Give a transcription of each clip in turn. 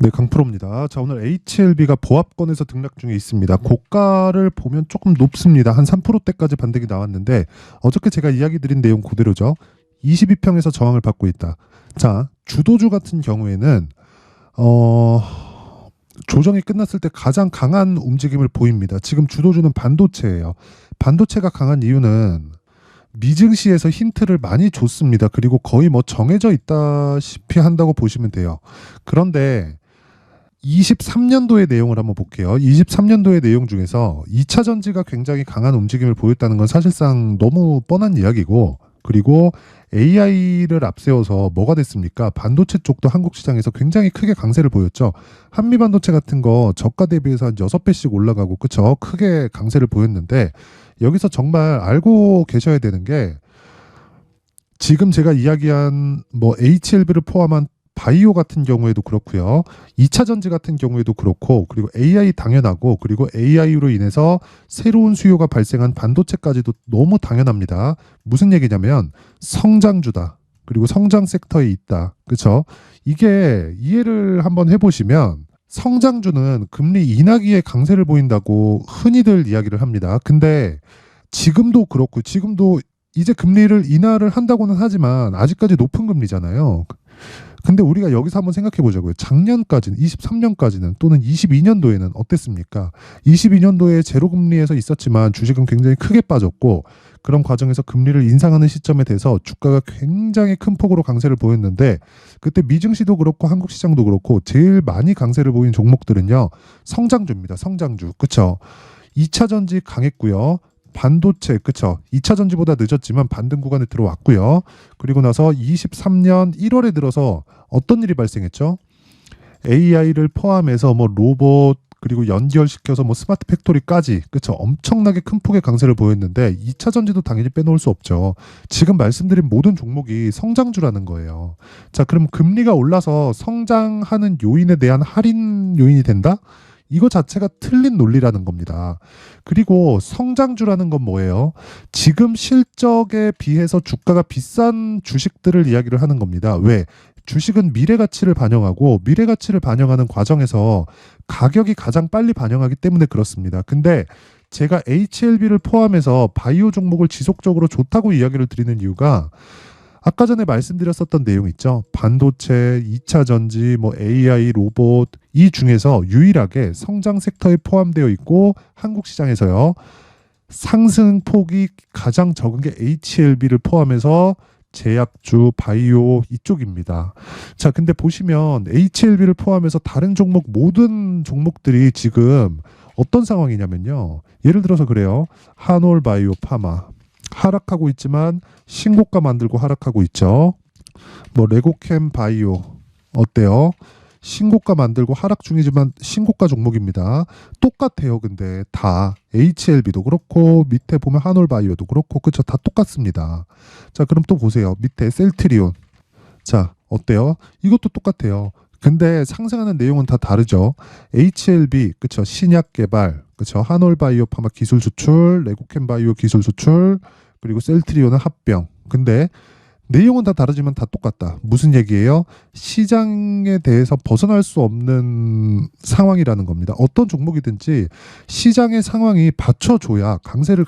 네, 강프로입니다. 자, 오늘 HLB가 보합권에서 등락 중에 있습니다. 고가를 보면 조금 높습니다. 한 3%대까지 반등이 나왔는데 어저께 제가 이야기 드린 내용 그대로죠. 22평에서 저항을 받고 있다. 자, 주도주 같은 경우에는 조정이 끝났을 때 가장 강한 움직임을 보입니다. 지금 주도주는 반도체예요. 반도체가 강한 이유는 미증시에서 힌트를 많이 줬습니다. 그리고 거의 뭐 정해져 있다시피 한다고 보시면 돼요. 그런데 23년도의 내용을 한번 볼게요. 23년도의 내용 중에서 2차 전지가 굉장히 강한 움직임을 보였다는 건 사실상 너무 뻔한 이야기고, 그리고 AI를 앞세워서 뭐가 됐습니까? 반도체 쪽도 한국 시장에서 굉장히 크게 강세를 보였죠. 한미 반도체 같은 거 저가 대비해서 한 6배씩 올라가고, 그쵸? 크게 강세를 보였는데, 여기서 정말 알고 계셔야 되는 게, 지금 제가 이야기한 뭐 HLB를 포함한 바이오 같은 경우에도 그렇고요. 2차 전지 같은 경우에도 그렇고, 그리고 AI 당연하고, 그리고 AI로 인해서 새로운 수요가 발생한 반도체까지도 너무 당연합니다. 무슨 얘기냐면 성장주다. 그리고 성장 섹터에 있다. 그렇죠? 이게 이해를 한번 해보시면, 성장주는 금리 인하기에 강세를 보인다고 흔히들 이야기를 합니다. 근데 지금도 그렇고, 지금도 이제 금리를 인하를 한다고는 하지만 아직까지 높은 금리잖아요. 근데 우리가 여기서 한번 생각해 보자고요. 작년까지는, 23년까지는, 또는 22년도에는 어땠습니까? 22년도에 제로금리에서 있었지만 주식은 굉장히 크게 빠졌고, 그런 과정에서 금리를 인상하는 시점에 대해서 주가가 굉장히 큰 폭으로 강세를 보였는데, 그때 미증시도 그렇고 한국 시장도 그렇고 제일 많이 강세를 보인 종목들은요, 성장주입니다. 성장주. 그쵸? 2차 전지 강했고요. 반도체, 그쵸? 2차 전지보다 늦었지만 반등 구간에 들어왔고요. 그리고 나서 23년 1월에 들어서 어떤 일이 발생했죠? AI를 포함해서 뭐 로봇, 그리고 연결시켜서 뭐 스마트 팩토리까지, 그쵸? 엄청나게 큰 폭의 강세를 보였는데 2차 전지도 당연히 빼놓을 수 없죠. 지금 말씀드린 모든 종목이 성장주라는 거예요. 자, 그럼 금리가 올라서 성장하는 요인에 대한 할인 요인이 된다? 이거 자체가 틀린 논리라는 겁니다. 그리고 성장주라는 건 뭐예요? 지금 실적에 비해서 주가가 비싼 주식들을 이야기를 하는 겁니다. 왜? 주식은 미래 가치를 반영하고, 미래 가치를 반영하는 과정에서 가격이 가장 빨리 반영하기 때문에 그렇습니다. 근데 제가 HLB를 포함해서 바이오 종목을 지속적으로 좋다고 이야기를 드리는 이유가, 아까 전에 말씀드렸었던 내용 있죠. 반도체, 2차 전지, 뭐 AI, 로봇, 이 중에서 유일하게 성장 섹터에 포함되어 있고, 한국 시장에서요, 상승폭이 가장 적은 게 HLB를 포함해서 제약주, 바이오 이쪽입니다. 자, 근데 보시면 HLB를 포함해서 다른 종목, 모든 종목들이 지금 어떤 상황이냐면요. 예를 들어서 그래요. 한올 바이오 파마. 하락하고 있지만 신고가 만들고 하락하고 있죠. 뭐 레고캠 바이오 어때요? 신고가 만들고 하락 중이지만 신고가 종목입니다. 똑같아요. 근데 다 HLB도 그렇고 밑에 보면 한올 바이오도 그렇고, 그쵸? 다 똑같습니다. 자, 그럼 또 보세요. 밑에 셀트리온. 자, 어때요? 이것도 똑같아요. 근데 상승하는 내용은 다 다르죠. HLB, 그쵸? 신약 개발, 그쵸? 한올 바이오 파마 기술 수출, 레고캠 바이오 기술 수출, 그리고 셀트리온은 합병. 근데 내용은 다 다르지만 다 똑같다. 무슨 얘기예요? 시장에 대해서 벗어날 수 없는 상황이라는 겁니다. 어떤 종목이든지 시장의 상황이 받쳐줘야 강세를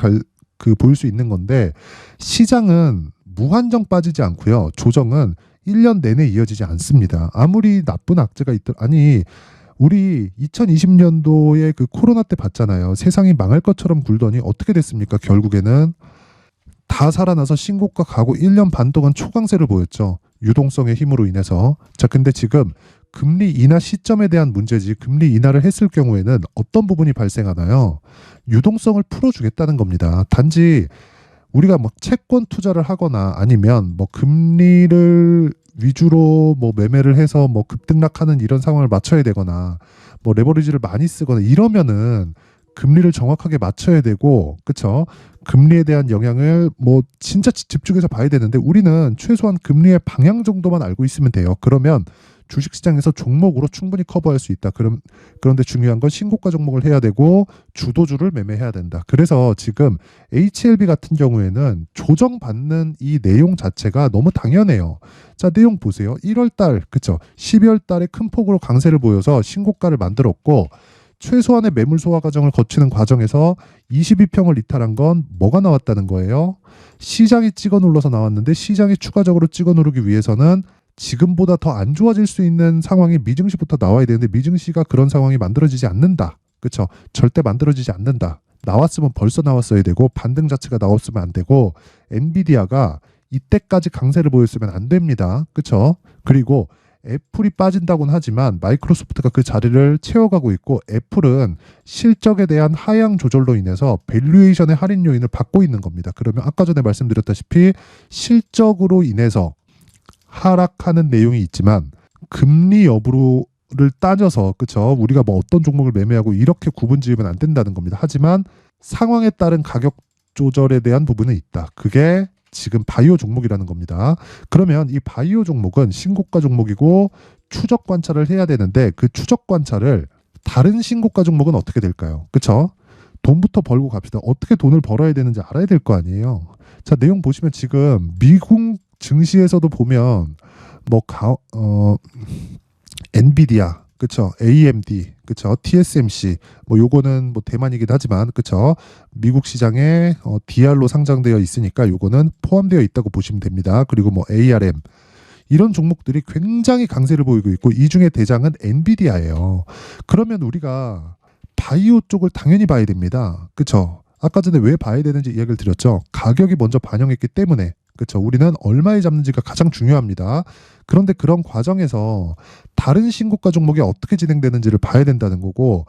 보일 수 있는 건데, 시장은 무한정 빠지지 않고요. 조정은 1년 내내 이어지지 않습니다. 아무리 나쁜 악재가 아니, 우리 2020년도에 그 코로나 때 봤잖아요. 세상이 망할 것처럼 굴더니 어떻게 됐습니까? 결국에는 다 살아나서 신고가 가고 1년 반 동안 초강세를 보였죠. 유동성의 힘으로 인해서. 자, 근데 지금 금리 인하 시점에 대한 문제지, 금리 인하를 했을 경우에는 어떤 부분이 발생하나요? 유동성을 풀어주겠다는 겁니다. 단지 우리가 뭐 채권 투자를 하거나 아니면 뭐 금리를 위주로 뭐 매매를 해서 뭐 급등락하는 이런 상황을 맞춰야 되거나, 뭐 레버리지를 많이 쓰거나 이러면은 금리를 정확하게 맞춰야 되고, 그쵸? 금리에 대한 영향을 뭐 진짜 집중해서 봐야 되는데, 우리는 최소한 금리의 방향 정도만 알고 있으면 돼요. 그러면 주식시장에서 종목으로 충분히 커버할 수 있다. 그런데 중요한 건 신고가 종목을 해야 되고 주도주를 매매해야 된다. 그래서 지금 HLB 같은 경우에는 조정받는 이 내용 자체가 너무 당연해요. 자, 내용 보세요. 1월달, 그쵸? 12월달에 큰 폭으로 강세를 보여서 신고가를 만들었고 최소한의 매물 소화 과정을 거치는 과정에서 22평을 이탈한 건 뭐가 나왔다는 거예요? 시장이 찍어 눌러서 나왔는데 시장이 추가적으로 찍어 누르기 위해서는 지금보다 더 안 좋아질 수 있는 상황이 미증시부터 나와야 되는데 미증시가 그런 상황이 만들어지지 않는다. 그렇죠? 절대 만들어지지 않는다. 나왔으면 벌써 나왔어야 되고 반등 자체가 나왔으면 안 되고 엔비디아가 이때까지 강세를 보였으면 안 됩니다. 그렇죠? 그리고 애플이 빠진다고는 하지만 마이크로소프트가 그 자리를 채워가고 있고 애플은 실적에 대한 하향 조절로 인해서 밸류에이션의 할인 요인을 받고 있는 겁니다. 그러면 아까 전에 말씀드렸다시피 실적으로 인해서 하락하는 내용이 있지만 금리 여부를 따져서 그쵸 우리가 뭐 어떤 종목을 매매하고 이렇게 구분 지으면 안 된다는 겁니다. 하지만 상황에 따른 가격 조절에 대한 부분은 있다. 그게 지금 바이오 종목이라는 겁니다. 그러면 이 바이오 종목은 신고가 종목이고 추적 관찰을 해야 되는데 그 추적 관찰을 다른 신고가 종목은 어떻게 될까요? 그쵸? 돈부터 벌고 갑시다. 어떻게 돈을 벌어야 되는지 알아야 될 거 아니에요. 자, 내용 보시면 지금 미국 증시에서도 보면 엔비디아 그쵸? AMD 그쵸? TSMC 요거는 대만이기도 하지만 그쵸? 미국 시장에 DR로 상장되어 있으니까 요거는 포함되어 있다고 보시면 됩니다. 그리고 ARM 이런 종목들이 굉장히 강세를 보이고 있고 이 중에 대장은 엔비디아예요. 그러면 우리가 바이오 쪽을 당연히 봐야 됩니다. 그쵸? 아까 전에 왜 봐야 되는지 이야기를 드렸죠. 가격이 먼저 반영했기 때문에 그렇죠. 우리는 얼마에 잡는지가 가장 중요합니다. 그런데 그런 과정에서 다른 신고가 종목이 어떻게 진행되는지를 봐야 된다는 거고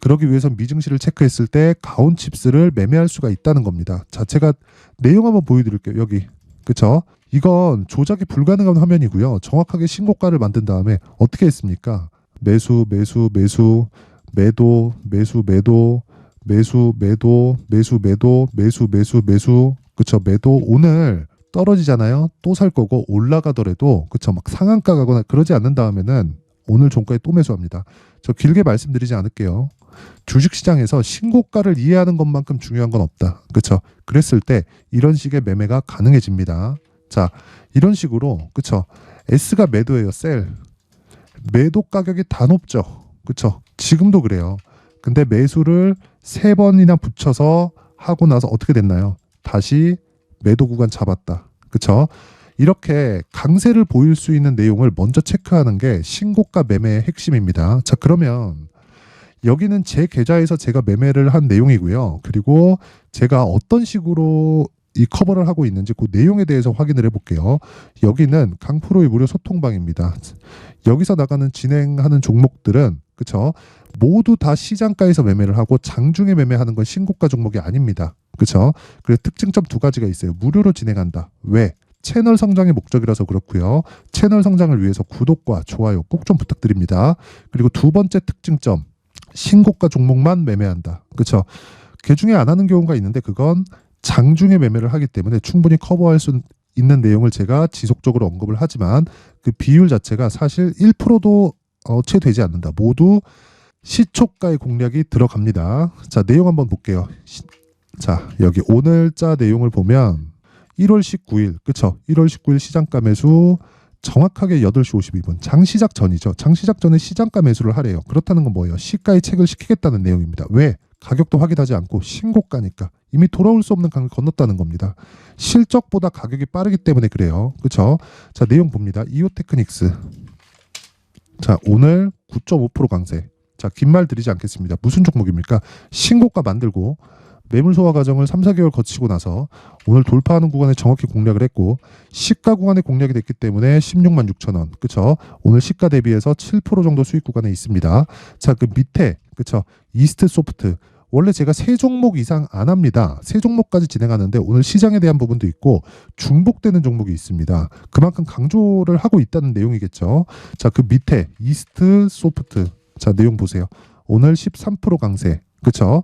그러기 위해서 미증시를 체크했을 때 가온칩스를 매매할 수가 있다는 겁니다. 자, 제가 내용 한번 보여드릴게요. 여기 그렇죠. 이건 조작이 불가능한 화면이고요. 정확하게 신고가를 만든 다음에 어떻게 했습니까? 매수, 매수, 매수, 매도, 매수, 매도, 매수, 매도, 매수, 매도, 매수, 매수, 매수, 그렇죠. 매도 오늘 떨어지잖아요. 또 살 거고 올라가더라도 그쵸 막 상한가 가거나 그러지 않는 다음에는 오늘 종가에 또 매수합니다. 저 길게 말씀드리지 않을게요. 주식시장에서 신고가를 이해하는 것만큼 중요한 건 없다. 그쵸? 그랬을 때 이런 식의 매매가 가능해집니다. 자, 이런 식으로 그쵸? S가 매도예요. 셀. 매도 가격이 다 높죠. 그쵸? 지금도 그래요. 근데 매수를 3번이나 붙여서 하고 나서 어떻게 됐나요? 다시 매도 구간 잡았다. 그쵸? 이렇게 강세를 보일 수 있는 내용을 먼저 체크하는 게 신고가 매매의 핵심입니다. 자, 그러면 여기는 제 계좌에서 제가 매매를 한 내용이고요. 그리고 제가 어떤 식으로 이 커버를 하고 있는지 그 내용에 대해서 확인을 해볼게요. 여기는 강프로의 무료 소통방입니다. 여기서 나가는 진행하는 종목들은 그쵸? 모두 다 시장가에서 매매를 하고 장중에 매매하는 건 신고가 종목이 아닙니다. 그렇죠? 그래서 특징점 2가지가 있어요. 무료로 진행한다. 왜? 채널 성장의 목적이라서 그렇고요. 채널 성장을 위해서 구독과 좋아요 꼭 좀 부탁드립니다. 그리고 2번째 특징점 신고가 종목만 매매한다. 그렇죠? 개중에 안 하는 경우가 있는데 그건 장중에 매매를 하기 때문에 충분히 커버할 수 있는 내용을 제가 지속적으로 언급을 하지만 그 비율 자체가 사실 1%도 채 되지 않는다. 모두 시초가의 공략이 들어갑니다. 자, 내용 한번 볼게요. 자, 여기 오늘자 내용을 보면 1월 19일, 그쵸? 1월 19일 시장가 매수 정확하게 8시 52분. 장시작 전이죠. 장시작 전에 시장가 매수를 하래요. 그렇다는 건 뭐예요? 시가에 책을 시키겠다는 내용입니다. 왜? 가격도 확인하지 않고 신고가니까 이미 돌아올 수 없는 강을 건넜다는 겁니다. 실적보다 가격이 빠르기 때문에 그래요. 그쵸? 자, 내용 봅니다. 이오테크닉스. 자, 오늘 9.5% 강세. 자, 긴 말 드리지 않겠습니다. 무슨 종목입니까? 신고가 만들고 매물 소화 과정을 3, 4개월 거치고 나서 오늘 돌파하는 구간에 정확히 공략을 했고 시가 구간에 공략이 됐기 때문에 16만 6천 원. 그쵸? 오늘 시가 대비해서 7% 정도 수익 구간에 있습니다. 자, 그 밑에 그쵸? 이스트 소프트. 원래 제가 3종목 이상 안 합니다. 3종목까지 진행하는데 오늘 시장에 대한 부분도 있고 중복되는 종목이 있습니다. 그만큼 강조를 하고 있다는 내용이겠죠. 자, 그 밑에 이스트 소프트. 자, 내용 보세요. 오늘 13% 강세. 그쵸?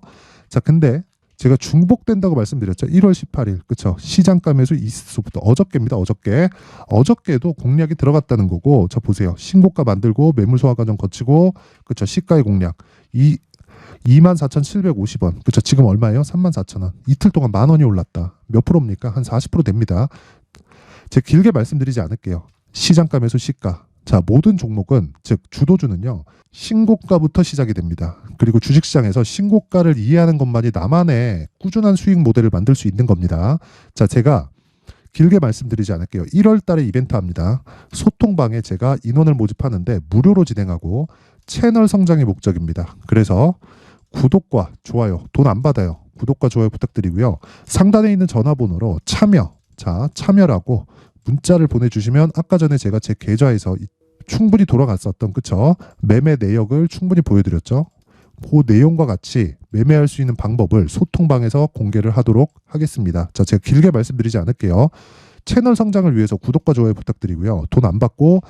자, 근데 제가 중복된다고 말씀드렸죠. 1월 18일. 그쵸? 시장가 매수 이스트부터 어저께입니다. 어저께도 공략이 들어갔다는 거고, 저 보세요. 신고가 만들고 매물 소화 과정 거치고, 그쵸? 시가의 공략. 24,750원. 그쵸? 지금 얼마예요? 34,000원. 이틀 동안 10,000원이 올랐다. 몇 프로입니까? 한 40% 됩니다. 제가 길게 말씀드리지 않을게요. 시장가 매수 시가. 자, 모든 종목은, 즉 주도주는요, 신고가부터 시작이 됩니다. 그리고 주식시장에서 신고가를 이해하는 것만이 나만의 꾸준한 수익 모델을 만들 수 있는 겁니다. 자, 제가 길게 말씀드리지 않을게요. 1월 달에 이벤트 합니다. 소통방에 제가 인원을 모집하는데 무료로 진행하고 채널 성장이 목적입니다. 그래서 구독과 좋아요, 돈 안 받아요. 구독과 좋아요 부탁드리고요. 상단에 있는 전화번호로 참여라고 문자를 보내주시면 아까 전에 제가 제 계좌에서 충분히 돌아갔었던, 그쵸? 매매 내역을 충분히 보여드렸죠. 그 내용과 같이 매매할 수 있는 방법을 소통방에서 공개를 하도록 하겠습니다. 자, 제가 길게 말씀드리지 않을게요. 채널 성장을 위해서 구독과 좋아요 부탁드리고요. 돈 안 받고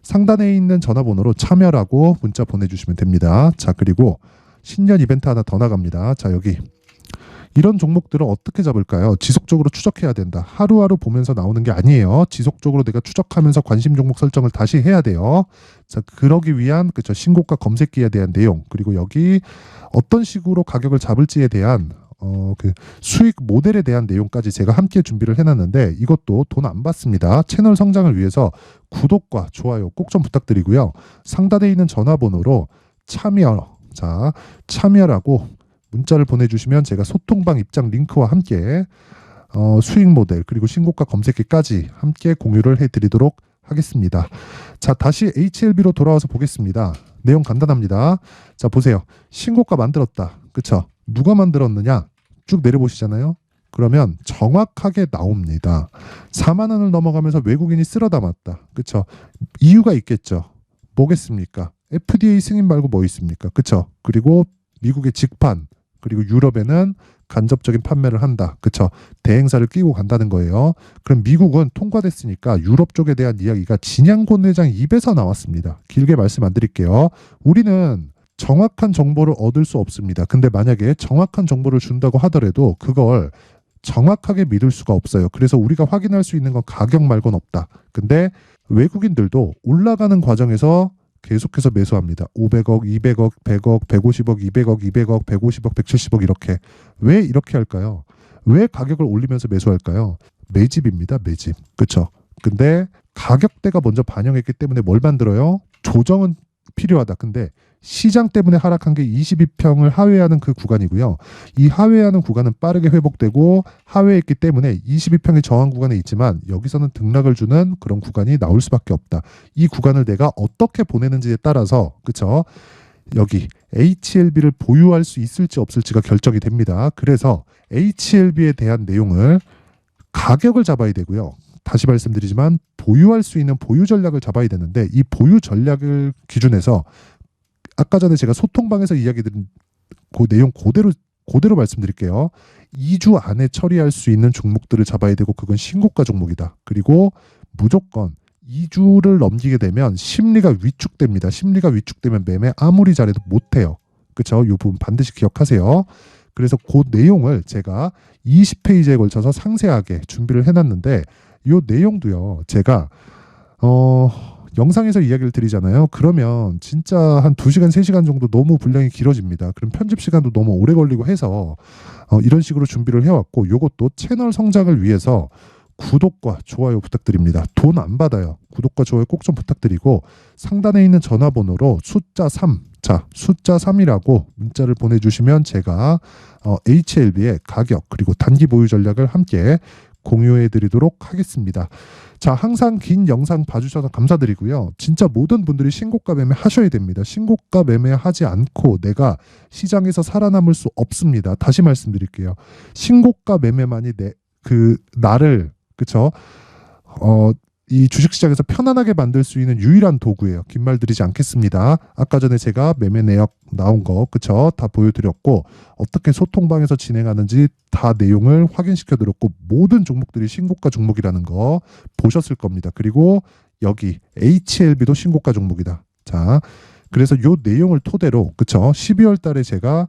상단에 있는 전화번호로 참여라고 문자 보내주시면 됩니다. 자, 그리고 신년 이벤트 하나 더 나갑니다. 자, 여기 이런 종목들은 어떻게 잡을까요? 지속적으로 추적해야 된다. 하루하루 보면서 나오는 게 아니에요. 지속적으로 내가 추적하면서 관심 종목 설정을 다시 해야 돼요. 자, 그러기 위한, 그쵸, 신고가 검색기에 대한 내용, 그리고 여기 어떤 식으로 가격을 잡을지에 대한 그 수익 모델에 대한 내용까지 제가 함께 준비를 해놨는데, 이것도 돈 안 받습니다. 채널 성장을 위해서 구독과 좋아요 꼭 좀 부탁드리고요. 상단에 있는 전화번호로 참여라고 문자를 보내주시면 제가 소통방 입장 링크와 함께 수익 모델 그리고 신고가 검색기까지 함께 공유를 해드리도록 하겠습니다. 자, 다시 HLB로 돌아와서 보겠습니다. 내용 간단합니다. 자, 보세요. 신고가 만들었다. 그쵸? 누가 만들었느냐? 쭉 내려보시잖아요. 그러면 정확하게 나옵니다. 4만 원을 넘어가면서 외국인이 쓸어 담았다. 그쵸? 이유가 있겠죠. 뭐겠습니까? FDA 승인 말고 뭐 있습니까? 그쵸? 그리고 미국의 직판, 그리고 유럽에는 간접적인 판매를 한다. 그쵸? 대행사를 끼고 간다는 거예요. 그럼 미국은 통과됐으니까 유럽 쪽에 대한 이야기가 진양권 회장 입에서 나왔습니다. 길게 말씀 안 드릴게요. 우리는 정확한 정보를 얻을 수 없습니다. 근데 만약에 정확한 정보를 준다고 하더라도 그걸 정확하게 믿을 수가 없어요. 그래서 우리가 확인할 수 있는 건 가격 말고는 없다. 근데 외국인들도 올라가는 과정에서 계속해서 매수합니다. 500억, 200억, 100억, 150억, 200억, 200억, 150억, 170억 이렇게. 왜 이렇게 할까요? 왜 가격을 올리면서 매수할까요? 매집입니다. 매집. 그렇죠? 근데 가격대가 먼저 반영했기 때문에 뭘 만들어요? 조정은 필요하다. 근데 시장 때문에 하락한 게 22평을 하회하는 그 구간이고요. 이 하회하는 구간은 빠르게 회복되고 하회했기 때문에 22평의 저항 구간에 있지만 여기서는 등락을 주는 그런 구간이 나올 수밖에 없다. 이 구간을 내가 어떻게 보내는지에 따라서, 그쵸? 여기 HLB를 보유할 수 있을지 없을지가 결정이 됩니다. 그래서 HLB에 대한 내용을 가격을 잡아야 되고요. 다시 말씀드리지만 보유할 수 있는 보유 전략을 잡아야 되는데 이 보유 전략을 기준해서 아까 전에 제가 소통방에서 이야기 드린 그 내용 그대로 말씀드릴게요. 2주 안에 처리할 수 있는 종목들을 잡아야 되고 그건 신고가 종목이다. 그리고 무조건 2주를 넘기게 되면 심리가 위축됩니다. 심리가 위축되면 매매 아무리 잘해도 못해요. 그렇죠? 이 부분 반드시 기억하세요. 그래서 그 내용을 제가 20페이지에 걸쳐서 상세하게 준비를 해놨는데 이 내용도요. 제가 영상에서 이야기를 드리잖아요. 그러면 진짜 한 2시간, 3시간 정도 너무 분량이 길어집니다. 그럼 편집 시간도 너무 오래 걸리고 해서 이런 식으로 준비를 해왔고 이것도 채널 성장을 위해서 구독과 좋아요 부탁드립니다. 돈 안 받아요. 구독과 좋아요 꼭 좀 부탁드리고 상단에 있는 전화번호로 숫자 3, 자, 숫자 3이라고 문자를 보내주시면 제가 HLB의 가격 그리고 단기 보유 전략을 함께 공유해 드리도록 하겠습니다. 자, 항상 긴 영상 봐주셔서 감사드리고요. 진짜 모든 분들이 신고가 매매 하셔야 됩니다. 신고가 매매하지 않고 내가 시장에서 살아남을 수 없습니다. 다시 말씀드릴게요. 신고가 매매만이 나를, 그쵸? 이 주식시장에서 편안하게 만들 수 있는 유일한 도구예요. 긴 말 드리지 않겠습니다. 아까 전에 제가 매매 내역 나온 거, 그쵸? 다 보여드렸고, 어떻게 소통방에서 진행하는지 다 내용을 확인시켜드렸고, 모든 종목들이 신고가 종목이라는 거 보셨을 겁니다. 그리고 여기 HLB도 신고가 종목이다. 자, 그래서 요 내용을 토대로, 그쵸? 12월 달에 제가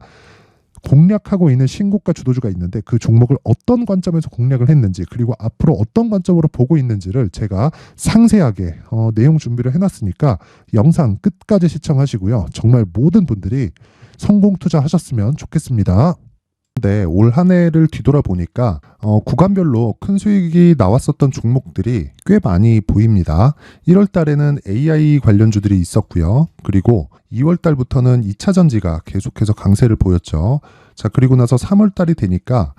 공략하고 있는 신고가 주도주가 있는데 그 종목을 어떤 관점에서 공략을 했는지 그리고 앞으로 어떤 관점으로 보고 있는지를 제가 상세하게 내용 준비를 해놨으니까 영상 끝까지 시청하시고요. 정말 모든 분들이 성공 투자하셨으면 좋겠습니다. 네, 올 한 해를 뒤돌아보니까 구간별로 큰 수익이 나왔었던 종목들이 꽤 많이 보입니다. 1월 달에는 AI 관련주들이 있었고요. 그리고 2월 달부터는 2차 전지가 계속해서 강세를 보였죠. 자, 그리고 나서 3월 달이 되니까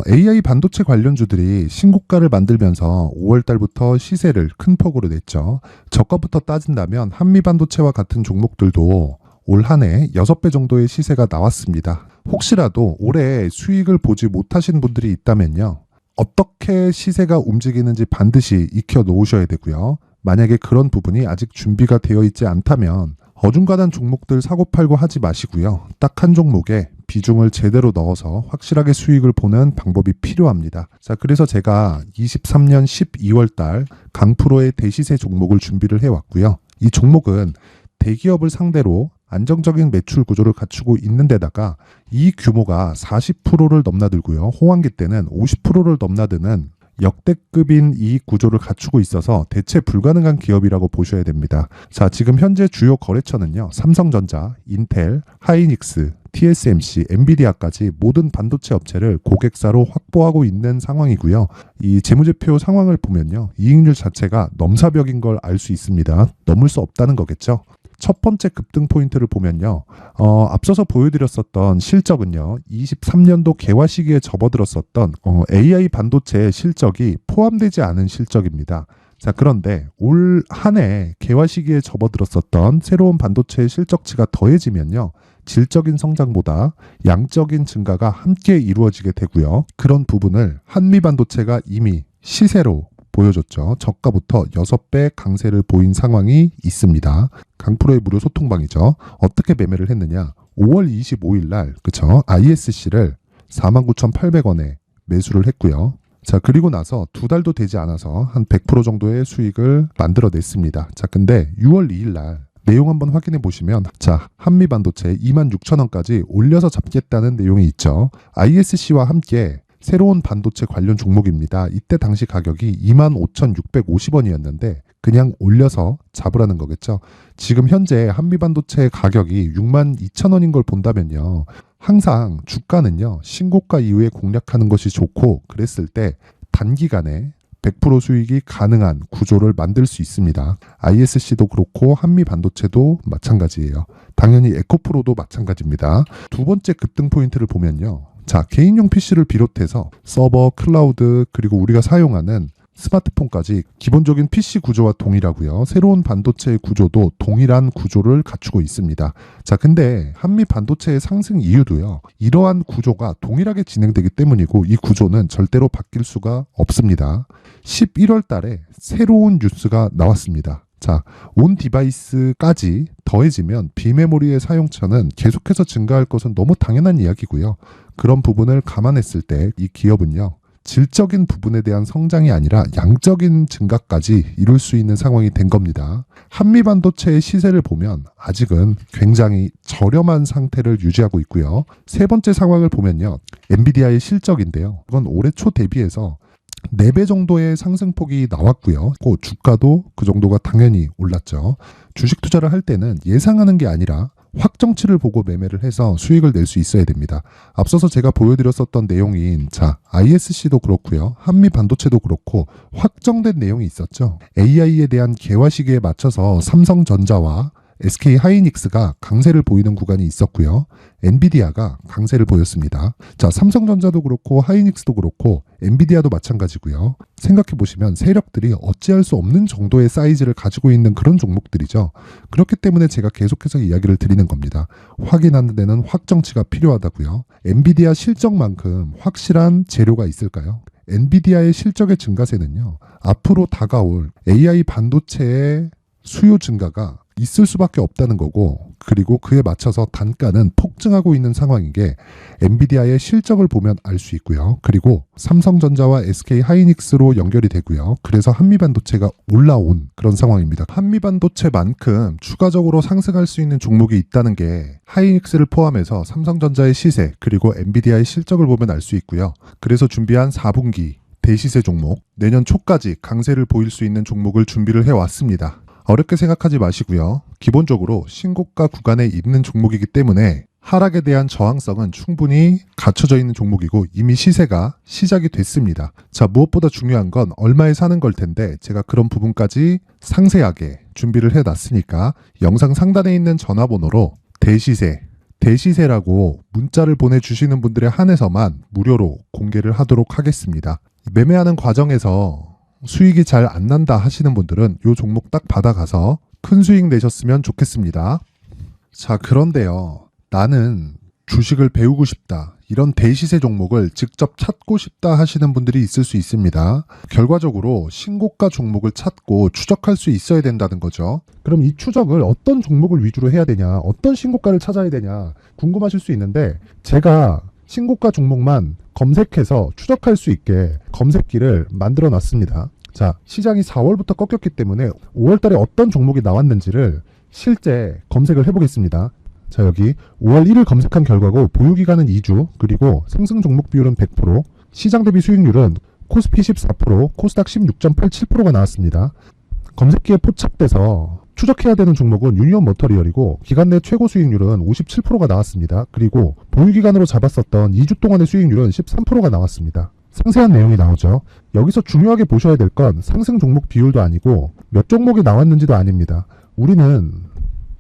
AI 반도체 관련주들이 신고가를 만들면서 5월 달부터 시세를 큰 폭으로 냈죠. 저가부터 따진다면 한미 반도체와 같은 종목들도 올 한 해 6배 정도의 시세가 나왔습니다. 혹시라도 올해 수익을 보지 못하신 분들이 있다면요. 어떻게 시세가 움직이는지 반드시 익혀 놓으셔야 되고요. 만약에 그런 부분이 아직 준비가 되어 있지 않다면 어중간한 종목들 사고팔고 하지 마시고요. 딱 한 종목에 비중을 제대로 넣어서 확실하게 수익을 보는 방법이 필요합니다. 자, 그래서 제가 23년 12월 달 강프로의 대시세 종목을 준비를 해왔고요. 이 종목은 대기업을 상대로 안정적인 매출 구조를 갖추고 있는 데다가 이 규모가 40%를 넘나들고요. 호황기 때는 50%를 넘나드는 역대급인 이익 구조를 갖추고 있어서 대체 불가능한 기업이라고 보셔야 됩니다. 자, 지금 현재 주요 거래처는요. 삼성전자, 인텔, 하이닉스, TSMC, 엔비디아까지 모든 반도체 업체를 고객사로 확보하고 있는 상황이고요. 이 재무제표 상황을 보면요. 이익률 자체가 넘사벽인 걸 알 수 있습니다. 넘을 수 없다는 거겠죠. 첫 번째 급등 포인트를 보면요. 앞서서 보여드렸었던 실적은요. 23년도 개화 시기에 접어들었었던 AI 반도체의 실적이 포함되지 않은 실적입니다. 자, 그런데 올 한 해 개화 시기에 접어들었었던 새로운 반도체의 실적치가 더해지면요. 질적인 성장보다 양적인 증가가 함께 이루어지게 되고요. 그런 부분을 한미 반도체가 이미 시세로 보여줬죠. 저가부터 6배 강세를 보인 상황이 있습니다. 강프로의 무료 소통방이죠. 어떻게 매매를 했느냐. 5월 25일 날 그쵸? ISC를 49,800원에 매수를 했고요. 자, 그리고 나서 2달도 되지 않아서 한 100% 정도의 수익을 만들어냈습니다. 자, 근데 6월 2일 날 내용 한번 확인해 보시면 자, 한미 반도체 26,000원까지 올려서 잡겠다는 내용이 있죠. ISC와 함께 새로운 반도체 관련 종목입니다. 이때 당시 가격이 25,650원이었는데 그냥 올려서 잡으라는 거겠죠. 지금 현재 한미반도체 가격이 62,000원인 걸 본다면요. 항상 주가는요. 신고가 이후에 공략하는 것이 좋고 그랬을 때 단기간에 100% 수익이 가능한 구조를 만들 수 있습니다. ISC도 그렇고 한미반도체도 마찬가지예요. 당연히 에코프로도 마찬가지입니다. 두 번째 급등 포인트를 보면요. 자, 개인용 PC를 비롯해서 서버, 클라우드, 그리고 우리가 사용하는 스마트폰까지 기본적인 PC 구조와 동일하고요. 새로운 반도체의 구조도 동일한 구조를 갖추고 있습니다. 자, 근데 한미 반도체의 상승 이유도요. 이러한 구조가 동일하게 진행되기 때문이고 이 구조는 절대로 바뀔 수가 없습니다. 11월 달에 새로운 뉴스가 나왔습니다. 자, 온 디바이스까지 더해지면 비메모리의 사용처는 계속해서 증가할 것은 너무 당연한 이야기고요. 그런 부분을 감안했을 때 이 기업은요. 질적인 부분에 대한 성장이 아니라 양적인 증가까지 이룰 수 있는 상황이 된 겁니다. 한미 반도체의 시세를 보면 아직은 굉장히 저렴한 상태를 유지하고 있고요. 세 번째 상황을 보면요. 엔비디아의 실적인데요. 이건 올해 초 대비해서 4배 정도의 상승폭이 나왔고요. 그 주가도 그 정도가 당연히 올랐죠. 주식 투자를 할 때는 예상하는 게 아니라 확정치를 보고 매매를 해서 수익을 낼 수 있어야 됩니다. 앞서서 제가 보여드렸었던 내용인 자, ISC도 그렇고요. 한미 반도체도 그렇고 확정된 내용이 있었죠. AI에 대한 개화 시기에 맞춰서 삼성전자와 SK 하이닉스가 강세를 보이는 구간이 있었고요. 엔비디아가 강세를 보였습니다. 자, 삼성전자도 그렇고 하이닉스도 그렇고 엔비디아도 마찬가지고요. 생각해 보시면 세력들이 어찌할 수 없는 정도의 사이즈를 가지고 있는 그런 종목들이죠. 그렇기 때문에 제가 계속해서 이야기를 드리는 겁니다. 확인하는 데는 확정치가 필요하다고요. 엔비디아 실적만큼 확실한 재료가 있을까요? 엔비디아의 실적의 증가세는요. 앞으로 다가올 AI 반도체의 수요 증가가 있을 수밖에 없다는 거고 그리고 그에 맞춰서 단가는 폭증하고 있는 상황인 게 엔비디아의 실적을 보면 알 수 있고요. 그리고 삼성전자와 SK 하이닉스로 연결이 되고요. 그래서 한미반도체가 올라온 그런 상황입니다. 한미반도체만큼 추가적으로 상승할 수 있는 종목이 있다는 게 하이닉스를 포함해서 삼성전자의 시세 그리고 엔비디아의 실적을 보면 알 수 있고요. 그래서 준비한 4분기 대시세 종목, 내년 초까지 강세를 보일 수 있는 종목을 준비를 해왔습니다. 어렵게 생각하지 마시고요. 기본적으로 신고가 구간에 있는 종목이기 때문에 하락에 대한 저항성은 충분히 갖춰져 있는 종목이고 이미 시세가 시작이 됐습니다. 자, 무엇보다 중요한 건 얼마에 사는 걸 텐데 제가 그런 부분까지 상세하게 준비를 해놨으니까 영상 상단에 있는 전화번호로 대시세라고 문자를 보내주시는 분들에 한해서만 무료로 공개를 하도록 하겠습니다. 매매하는 과정에서 수익이 잘 안 난다 하시는 분들은 이 종목 딱 받아가서 큰 수익 내셨으면 좋겠습니다. 자, 그런데요. 나는 주식을 배우고 싶다. 이런 대시세 종목을 직접 찾고 싶다 하시는 분들이 있을 수 있습니다. 결과적으로 신고가 종목을 찾고 추적할 수 있어야 된다는 거죠. 그럼 이 추적을 어떤 종목을 위주로 해야 되냐, 어떤 신고가를 찾아야 되냐 궁금하실 수 있는데 제가 신고가 종목만 검색해서 추적할 수 있게 검색기를 만들어 놨습니다. 자, 시장이 4월부터 꺾였기 때문에 5월 달에 어떤 종목이 나왔는지를 실제 검색을 해보겠습니다. 자, 여기 5월 1일 검색한 결과고 보유기간은 2주, 그리고 상승 종목 비율은 100%, 시장 대비 수익률은 코스피 14%, 코스닥 16.87%가 나왔습니다. 검색기에 포착돼서 추적해야 되는 종목은 유니온 머터리얼이고 기간 내 최고 수익률은 57%가 나왔습니다. 그리고 보유기간으로 잡았었던 2주 동안의 수익률은 13%가 나왔습니다. 상세한 내용이 나오죠. 여기서 중요하게 보셔야 될 건 상승 종목 비율도 아니고 몇 종목이 나왔는지도 아닙니다. 우리는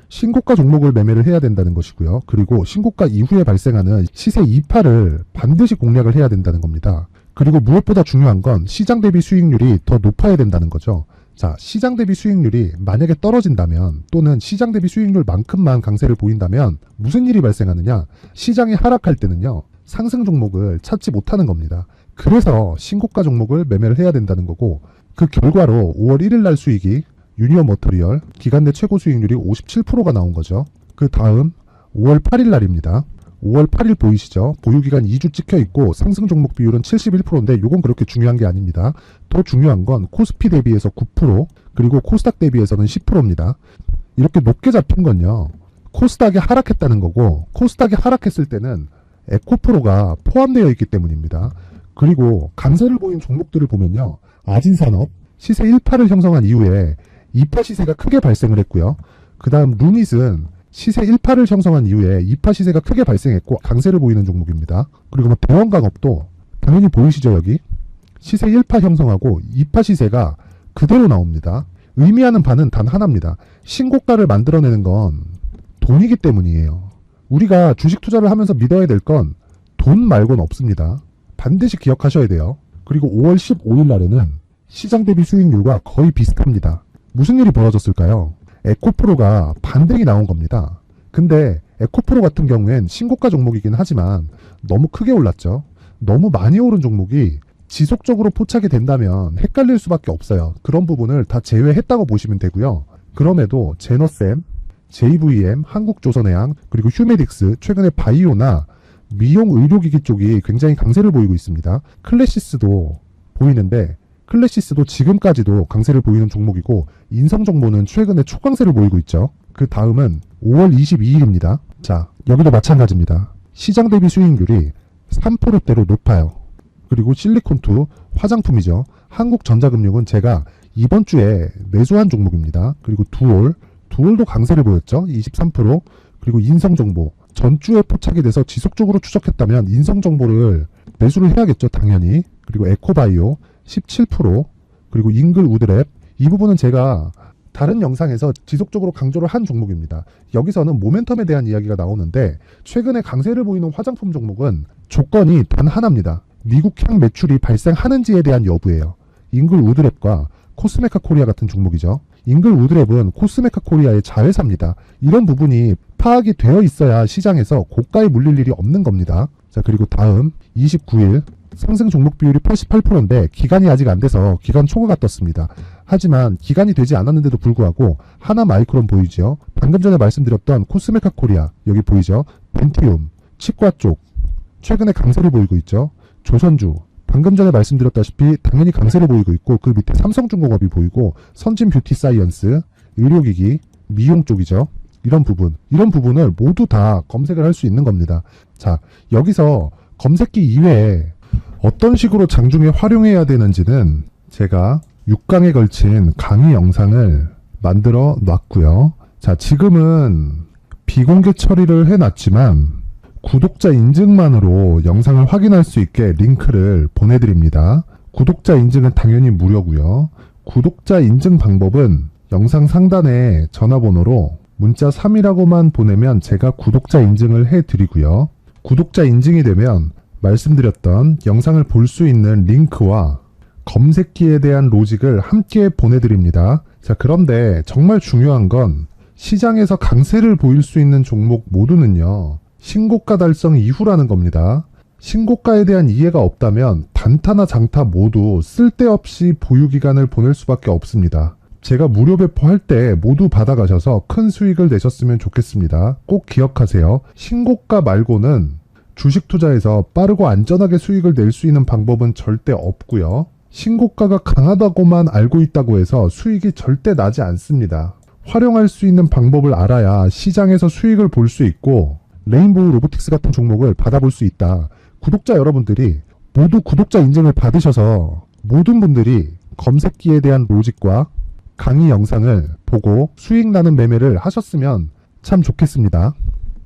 신고가 종목을 매매를 해야 된다는 것이고요. 그리고 신고가 이후에 발생하는 시세 이파를 반드시 공략을 해야 된다는 겁니다. 그리고 무엇보다 중요한 건 시장 대비 수익률이 더 높아야 된다는 거죠. 자, 시장 대비 수익률이 만약에 떨어진다면 또는 시장 대비 수익률만큼만 강세를 보인다면 무슨 일이 발생하느냐? 시장이 하락할 때는요. 상승 종목을 찾지 못하는 겁니다. 그래서 신고가 종목을 매매를 해야 된다는 거고 그 결과로 5월 1일 날 수익이 유니온 머터리얼 기간 내 최고 수익률이 57%가 나온 거죠. 그 다음 5월 8일 날입니다. 5월 8일 보이시죠? 보유기간 2주 찍혀 있고 상승 종목 비율은 71%인데 이건 그렇게 중요한 게 아닙니다. 더 중요한 건 코스피 대비해서 9% 그리고 코스닥 대비해서는 10%입니다. 이렇게 높게 잡힌 건요. 코스닥이 하락했다는 거고 코스닥이 하락했을 때는 에코프로가 포함되어 있기 때문입니다. 그리고 강세를 보인 종목들을 보면요. 아진산업 시세 1파를 형성한 이후에 2파 시세가 크게 발생을 했고요. 그 다음 루닛은 시세 1파를 형성한 이후에 2파 시세가 크게 발생했고 강세를 보이는 종목입니다. 그리고 대원강업도 당연히 보이시죠 여기? 시세 1파 형성하고 2파 시세가 그대로 나옵니다. 의미하는 바는 단 하나입니다. 신고가를 만들어내는 건 돈이기 때문이에요. 우리가 주식 투자를 하면서 믿어야 될 건 돈 말고는 없습니다. 반드시 기억하셔야 돼요. 그리고 5월 15일 날에는 시장 대비 수익률과 거의 비슷합니다. 무슨 일이 벌어졌을까요? 에코프로가 반등이 나온 겁니다. 근데 에코프로 같은 경우엔 신고가 종목이긴 하지만 너무 크게 올랐죠. 너무 많이 오른 종목이 지속적으로 포착이 된다면 헷갈릴 수밖에 없어요. 그런 부분을 다 제외했다고 보시면 되고요. 그럼에도 제너셈, JVM, 한국조선해양, 그리고 휴메딕스, 최근에 바이오나 미용 의료기기 쪽이 굉장히 강세를 보이고 있습니다. 클래시스도 보이는데 클래시스도 지금까지도 강세를 보이는 종목이고 인성정보는 최근에 초강세를 보이고 있죠. 그 다음은 5월 22일입니다. 자, 여기도 마찬가지입니다. 시장 대비 수익률이 3%대로 높아요. 그리고 실리콘2 화장품이죠. 한국전자금융은 제가 이번 주에 매수한 종목입니다. 그리고 두올도 강세를 보였죠. 23%. 그리고 인성정보 전주에 포착이 돼서 지속적으로 추적했다면 인성정보를 매수를 해야겠죠. 당연히. 그리고 에코바이오 17%, 그리고 잉글 우드랩 이 부분은 제가 다른 영상에서 지속적으로 강조를 한 종목입니다. 여기서는 모멘텀에 대한 이야기가 나오는데 최근에 강세를 보이는 화장품 종목은 조건이 단 하나입니다. 미국향 매출이 발생하는지에 대한 여부예요. 잉글 우드랩과 코스메카 코리아 같은 종목이죠. 잉글 우드랩은 코스메카 코리아의 자회사입니다. 이런 부분이 파악이 되어 있어야 시장에서 고가에 물릴 일이 없는 겁니다. 자, 그리고 다음 29일 상승 종목 비율이 88%인데 기간이 아직 안 돼서 기간 초과가 떴습니다. 하지만 기간이 되지 않았는데도 불구하고 하나마이크론 보이죠. 방금 전에 말씀드렸던 코스메카 코리아 여기 보이죠. 벤티움, 치과 쪽 최근에 강세를 보이고 있죠. 조선주 방금 전에 말씀드렸다시피 당연히 강세를 보이고 있고 그 밑에 삼성중공업이 보이고 선진 뷰티 사이언스, 의료기기, 미용 쪽이죠. 이런 부분을 모두 다 검색을 할 수 있는 겁니다. 자, 여기서 검색기 이외에 어떤 식으로 장중에 활용해야 되는지는 제가 6강에 걸친 강의 영상을 만들어 놨고요. 자, 지금은 비공개 처리를 해놨지만 구독자 인증만으로 영상을 확인할 수 있게 링크를 보내드립니다. 구독자 인증은 당연히 무료고요. 구독자 인증 방법은 영상 상단에 전화번호로 문자 3이라고만 보내면 제가 구독자 인증을 해드리고요. 구독자 인증이 되면 말씀드렸던 영상을 볼 수 있는 링크와 검색기에 대한 로직을 함께 보내드립니다. 자, 그런데 정말 중요한 건 시장에서 강세를 보일 수 있는 종목 모두는요. 신고가 달성 이후라는 겁니다. 신고가에 대한 이해가 없다면 단타나 장타 모두 쓸데없이 보유기간을 보낼 수밖에 없습니다. 제가 무료 배포할 때 모두 받아가셔서 큰 수익을 내셨으면 좋겠습니다. 꼭 기억하세요. 신고가 말고는 주식 투자에서 빠르고 안전하게 수익을 낼 수 있는 방법은 절대 없고요. 신고가가 강하다고만 알고 있다고 해서 수익이 절대 나지 않습니다. 활용할 수 있는 방법을 알아야 시장에서 수익을 볼 수 있고 레인보우 로보틱스 같은 종목을 받아볼 수 있다. 구독자 여러분들이 모두 구독자 인증을 받으셔서 모든 분들이 검색기에 대한 로직과 강의 영상을 보고 수익 나는 매매를 하셨으면 참 좋겠습니다.